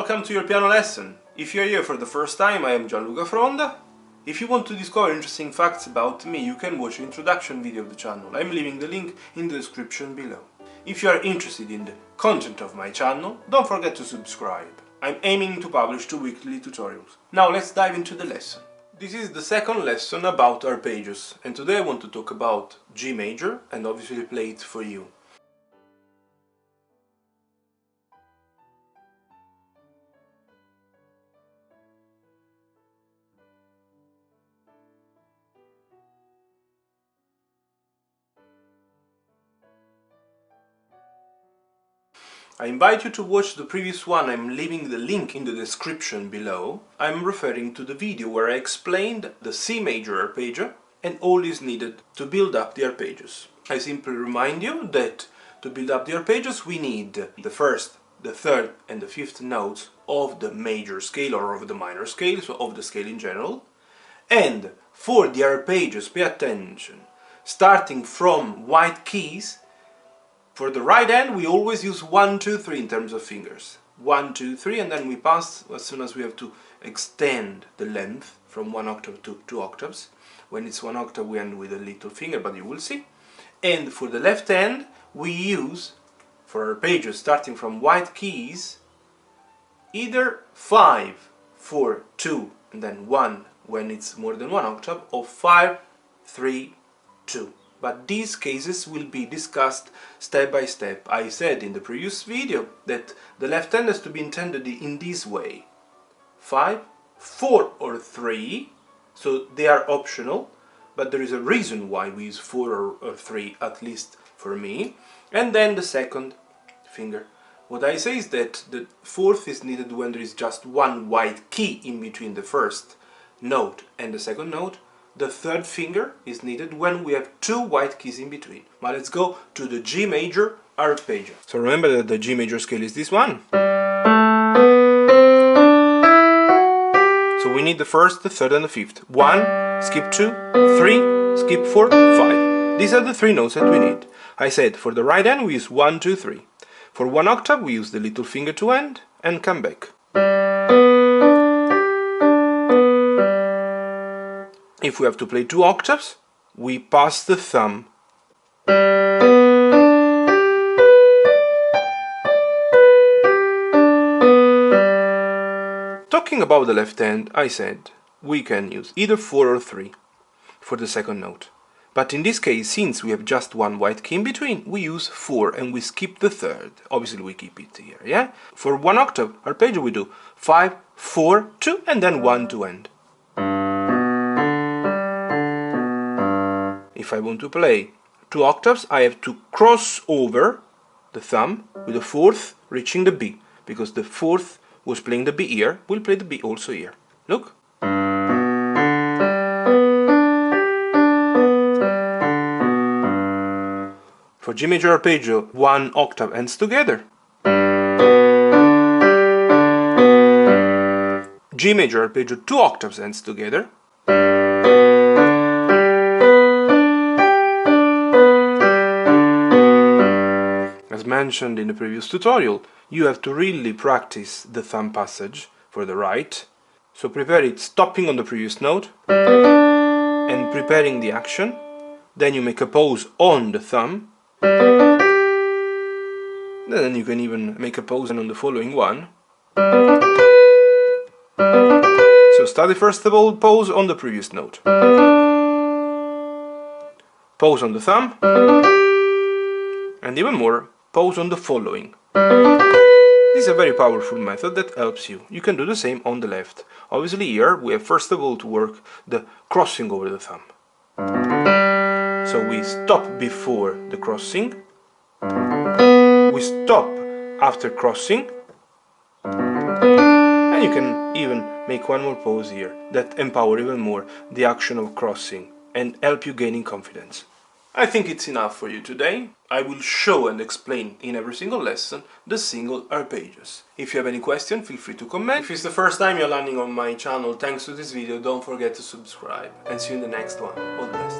Welcome to your piano lesson. If you're here for the first time, I am Gianluca. If you want to discover interesting facts about me, you can watch the introduction video of the channel. I'm leaving the link in the description below. If you are interested in the content of my channel, don't forget to subscribe. I'm aiming to publish 2 weekly tutorials. Now let's dive into the lesson. This is the second lesson about arpeggios, and today I want to talk about G major and obviously play it for you. I invite you to watch the previous one. I'm leaving the link in the description below. I'm referring to the video where I explained the C major arpeggio and all is needed to build up the arpeggios. I simply remind you that to build up the arpeggios we need the first, the third and the fifth notes of the major scale or of the minor scale, so of the scale in general. And for the arpeggios, pay attention, starting from white keys. For the right hand, we always use 1, 2, 3 in terms of fingers. 1, 2, 3, and then we pass as soon as we have to extend the length from 1 octave to 2 octaves. When it's 1 octave, we end with a little finger, but you will see. And for the left hand, we use, for arpeggios starting from white keys, either 5, 4, 2, and then 1 when it's more than 1 octave, or 5, 3, 2. But these cases will be discussed step by step. I said in the previous video that the left hand has to be intended in this way. 5, 4 or 3, so they are optional, but there is a reason why we use 4 or 3, at least for me. And then the second finger. What I say is that the fourth is needed when there is just one white key in between the first note and the second note. The third finger is needed when we have 2 white keys in between. But let's go to the G major arpeggio. So remember that the G major scale is this one. So we need the first, the third and the fifth. 1, skip 2, 3, skip 4, 5. These are the 3 notes that we need. I said for the right hand we use 1, 2, 3. For 1 octave we use the little finger to end and come back. If we have to play 2 octaves, we pass the thumb. Talking about the left hand, I said we can use either 4 or 3 for the second note. But in this case, since we have just one white key in between, we use 4 and we skip the third. Obviously we keep it here, yeah? For 1 octave arpeggio we do 5, 4, 2 and then 1 to end. If I want to play 2 octaves, I have to cross over the thumb with the fourth reaching the B, because the fourth was playing the B here, will play the B also here. Look. For G major arpeggio, 1 octave ends together. G major arpeggio, 2 octaves ends together. As mentioned in the previous tutorial, you have to really practice the thumb passage for the right. So prepare it stopping on the previous note and preparing the action. Then you make a pause on the thumb. Then you can even make a pause on the following one. So study first of all, pause on the previous note. Pause on the thumb. And even more, pause on the following. This is a very powerful method that helps you. You can do the same on the left. Obviously here we have first of all to work the crossing over the thumb. So we stop before the crossing. We stop after crossing. And you can even make one more pause here that empower even more the action of crossing and help you gaining confidence. I think it's enough for you today. I will show and explain in every single lesson the single arpeggios. If you have any question, feel free to comment. If it's the first time you're landing on my channel, thanks to this video, don't forget to subscribe. And see you in the next one. All the best.